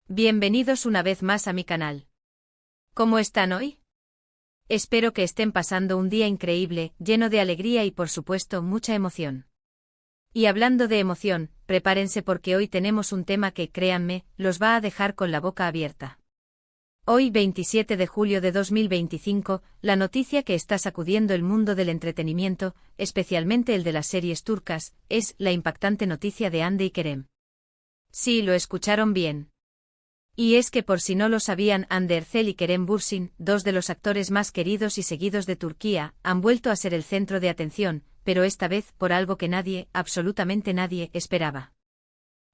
Bienvenidos una vez más a mi canal. ¿Cómo están hoy? Espero que estén pasando un día increíble, lleno de alegría y por supuesto mucha emoción. Y hablando de emoción, prepárense porque hoy tenemos un tema que, créanme, los va a dejar con la boca abierta. Hoy, 27 de julio de 2025, la noticia que está sacudiendo el mundo del entretenimiento, especialmente el de las series turcas, es la impactante noticia de Hande y Kerem. Sí, lo escucharon bien. Y es que por si no lo sabían, Hande Erçel y Kerem Bürsin, dos de los actores más queridos y seguidos de Turquía, han vuelto a ser el centro de atención, pero esta vez por algo que nadie, absolutamente nadie, esperaba.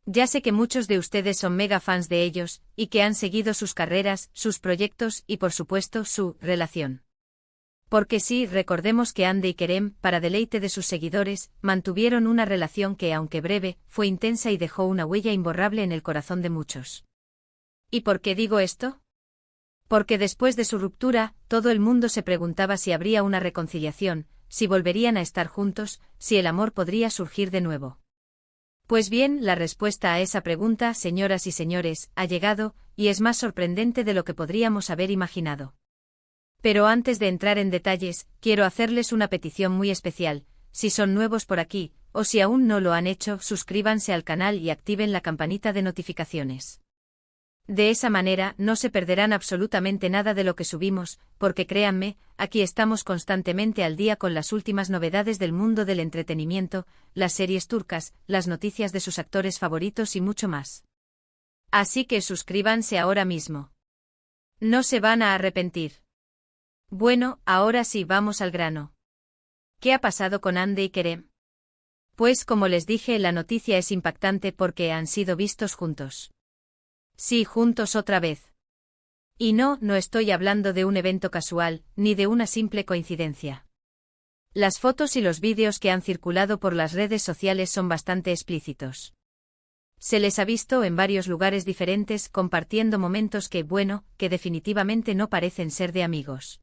Ya sé que muchos de ustedes son mega fans de ellos, y que han seguido sus carreras, sus proyectos y por supuesto su relación. Porque sí, recordemos que Hande y Kerem, para deleite de sus seguidores, mantuvieron una relación que, aunque breve, fue intensa y dejó una huella imborrable en el corazón de muchos. ¿Y por qué digo esto? Porque después de su ruptura, todo el mundo se preguntaba si habría una reconciliación, si volverían a estar juntos, si el amor podría surgir de nuevo. Pues bien, la respuesta a esa pregunta, señoras y señores, ha llegado, y es más sorprendente de lo que podríamos haber imaginado. Pero antes de entrar en detalles, quiero hacerles una petición muy especial: si son nuevos por aquí, o si aún no lo han hecho, suscríbanse al canal y activen la campanita de notificaciones. De esa manera no se perderán absolutamente nada de lo que subimos, porque créanme, aquí estamos constantemente al día con las últimas novedades del mundo del entretenimiento, las series turcas, las noticias de sus actores favoritos y mucho más. Así que suscríbanse ahora mismo. No se van a arrepentir. Bueno, ahora sí vamos al grano. ¿Qué ha pasado con Hande y Kerem? Pues como les dije, la noticia es impactante porque han sido vistos juntos. Sí, juntos otra vez. Y no estoy hablando de un evento casual, ni de una simple coincidencia. Las fotos y los vídeos que han circulado por las redes sociales son bastante explícitos. Se les ha visto en varios lugares diferentes compartiendo momentos que definitivamente no parecen ser de amigos.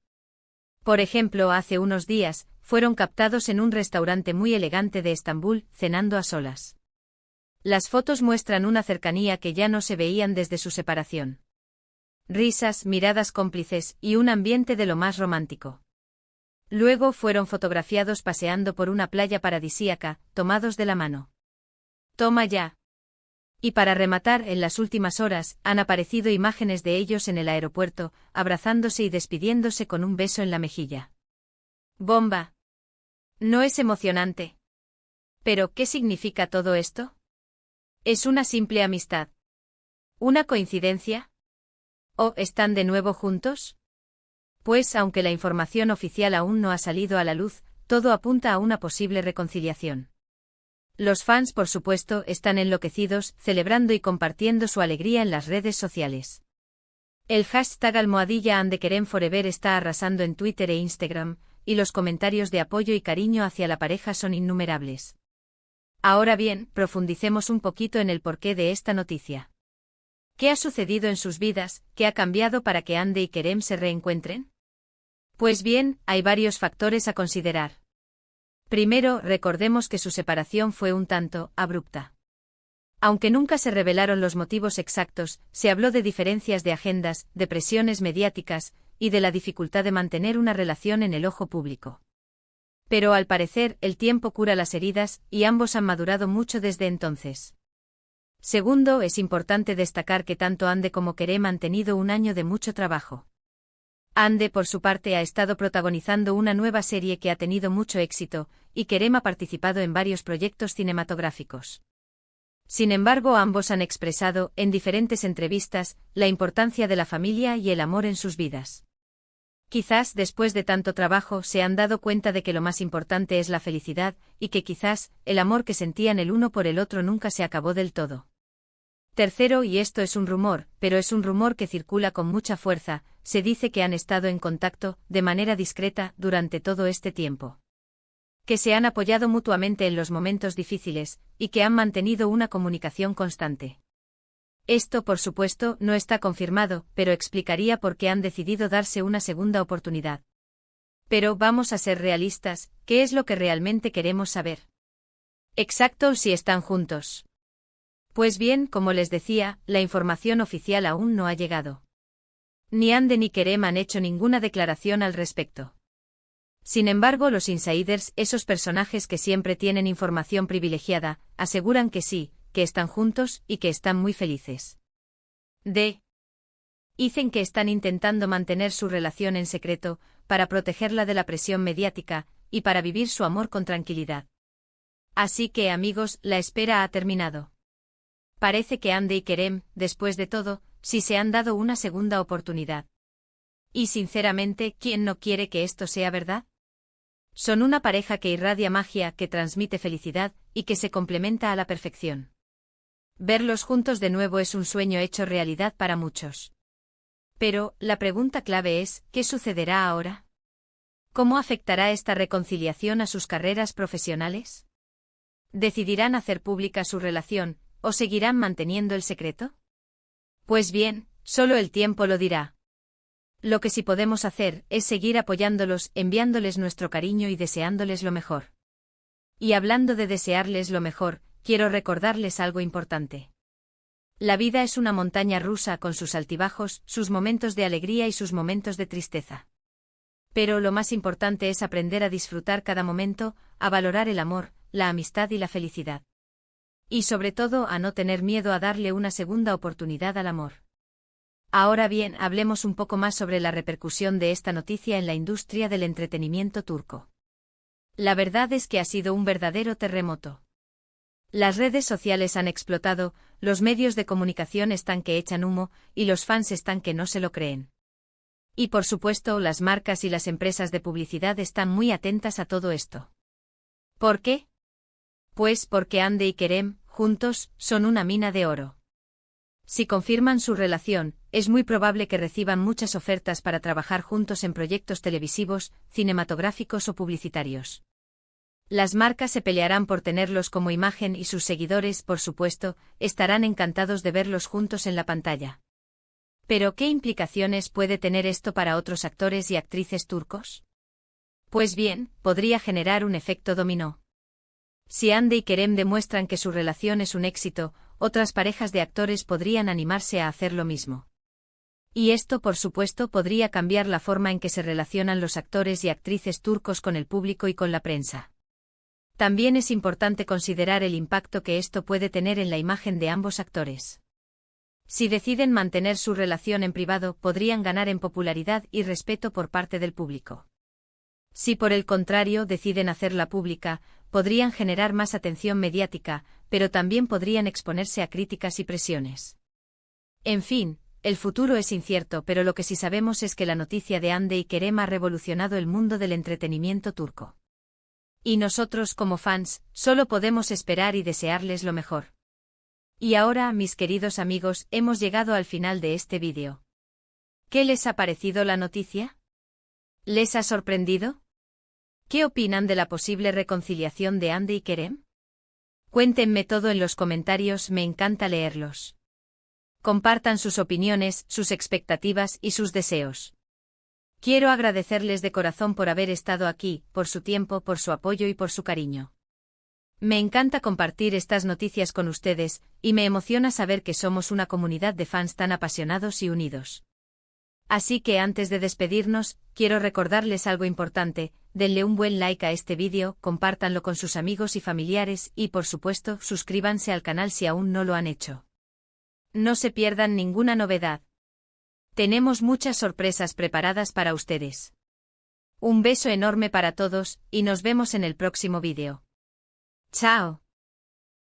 Por ejemplo, hace unos días, fueron captados en un restaurante muy elegante de Estambul, cenando a solas. Las fotos muestran una cercanía que ya no se veían desde su separación. Risas, miradas cómplices y un ambiente de lo más romántico. Luego fueron fotografiados paseando por una playa paradisíaca, tomados de la mano. Toma ya. Y para rematar, en las últimas horas, han aparecido imágenes de ellos en el aeropuerto, abrazándose y despidiéndose con un beso en la mejilla. ¡Bomba! ¿No es emocionante? ¿Pero qué significa todo esto? ¿Es una simple amistad? ¿Una coincidencia? ¿O están de nuevo juntos? Pues aunque la información oficial aún no ha salido a la luz, todo apunta a una posible reconciliación. Los fans, por supuesto, están enloquecidos, celebrando y compartiendo su alegría en las redes sociales. El hashtag #HandeKeremForever está arrasando en Twitter e Instagram, y los comentarios de apoyo y cariño hacia la pareja son innumerables. Ahora bien, profundicemos un poquito en el porqué de esta noticia. ¿Qué ha sucedido en sus vidas, qué ha cambiado para que Hande y Kerem se reencuentren? Pues bien, hay varios factores a considerar. Primero, recordemos que su separación fue un tanto abrupta. Aunque nunca se revelaron los motivos exactos, se habló de diferencias de agendas, de presiones mediáticas, y de la dificultad de mantener una relación en el ojo público. Pero al parecer, el tiempo cura las heridas, y ambos han madurado mucho desde entonces. Segundo, es importante destacar que tanto Hande como Kerem han tenido un año de mucho trabajo. Hande, por su parte, ha estado protagonizando una nueva serie que ha tenido mucho éxito, y Kerem ha participado en varios proyectos cinematográficos. Sin embargo, ambos han expresado, en diferentes entrevistas, la importancia de la familia y el amor en sus vidas. Quizás después de tanto trabajo se han dado cuenta de que lo más importante es la felicidad, y que quizás el amor que sentían el uno por el otro nunca se acabó del todo. Tercero, y esto es un rumor, pero es un rumor que circula con mucha fuerza, se dice que han estado en contacto, de manera discreta, durante todo este tiempo. Que se han apoyado mutuamente en los momentos difíciles, y que han mantenido una comunicación constante. Esto, por supuesto, no está confirmado, pero explicaría por qué han decidido darse una segunda oportunidad. Pero vamos a ser realistas, ¿qué es lo que realmente queremos saber? Exacto, si están juntos. Pues bien, como les decía, la información oficial aún no ha llegado. Ni Ande ni Kerem han hecho ninguna declaración al respecto. Sin embargo, los insiders, esos personajes que siempre tienen información privilegiada, aseguran que sí, que están juntos y que están muy felices. Dicen que están intentando mantener su relación en secreto, para protegerla de la presión mediática, y para vivir su amor con tranquilidad. Así que, amigos, la espera ha terminado. Parece que Ande y Kerem, después de todo, sí se han dado una segunda oportunidad. Y sinceramente, ¿quién no quiere que esto sea verdad? Son una pareja que irradia magia, que transmite felicidad, y que se complementa a la perfección. Verlos juntos de nuevo es un sueño hecho realidad para muchos. Pero, la pregunta clave es, ¿qué sucederá ahora? ¿Cómo afectará esta reconciliación a sus carreras profesionales? ¿Decidirán hacer pública su relación, o seguirán manteniendo el secreto? Pues bien, solo el tiempo lo dirá. Lo que sí podemos hacer es seguir apoyándolos, enviándoles nuestro cariño y deseándoles lo mejor. Y hablando de desearles lo mejor, quiero recordarles algo importante. La vida es una montaña rusa con sus altibajos, sus momentos de alegría y sus momentos de tristeza. Pero lo más importante es aprender a disfrutar cada momento, a valorar el amor, la amistad y la felicidad. Y sobre todo a no tener miedo a darle una segunda oportunidad al amor. Ahora bien, hablemos un poco más sobre la repercusión de esta noticia en la industria del entretenimiento turco. La verdad es que ha sido un verdadero terremoto. Las redes sociales han explotado, los medios de comunicación están que echan humo, y los fans están que no se lo creen. Y por supuesto, las marcas y las empresas de publicidad están muy atentas a todo esto. ¿Por qué? Pues porque Ande y Kerem, juntos, son una mina de oro. Si confirman su relación, es muy probable que reciban muchas ofertas para trabajar juntos en proyectos televisivos, cinematográficos o publicitarios. Las marcas se pelearán por tenerlos como imagen y sus seguidores, por supuesto, estarán encantados de verlos juntos en la pantalla. ¿Pero qué implicaciones puede tener esto para otros actores y actrices turcos? Pues bien, podría generar un efecto dominó. Si Ande y Kerem demuestran que su relación es un éxito, otras parejas de actores podrían animarse a hacer lo mismo. Y esto, por supuesto, podría cambiar la forma en que se relacionan los actores y actrices turcos con el público y con la prensa. También es importante considerar el impacto que esto puede tener en la imagen de ambos actores. Si deciden mantener su relación en privado, podrían ganar en popularidad y respeto por parte del público. Si por el contrario deciden hacerla pública, podrían generar más atención mediática, pero también podrían exponerse a críticas y presiones. En fin, el futuro es incierto, pero lo que sí sabemos es que la noticia de Ande y Kerem ha revolucionado el mundo del entretenimiento turco. Y nosotros como fans, solo podemos esperar y desearles lo mejor. Y ahora, mis queridos amigos, hemos llegado al final de este vídeo. ¿Qué les ha parecido la noticia? ¿Les ha sorprendido? ¿Qué opinan de la posible reconciliación de Ande y Kerem? Cuéntenme todo en los comentarios, me encanta leerlos. Compartan sus opiniones, sus expectativas y sus deseos. Quiero agradecerles de corazón por haber estado aquí, por su tiempo, por su apoyo y por su cariño. Me encanta compartir estas noticias con ustedes, y me emociona saber que somos una comunidad de fans tan apasionados y unidos. Así que antes de despedirnos, quiero recordarles algo importante: denle un buen like a este vídeo, compártanlo con sus amigos y familiares y, por supuesto, suscríbanse al canal si aún no lo han hecho. No se pierdan ninguna novedad. Tenemos muchas sorpresas preparadas para ustedes. Un beso enorme para todos, y nos vemos en el próximo vídeo. ¡Chao!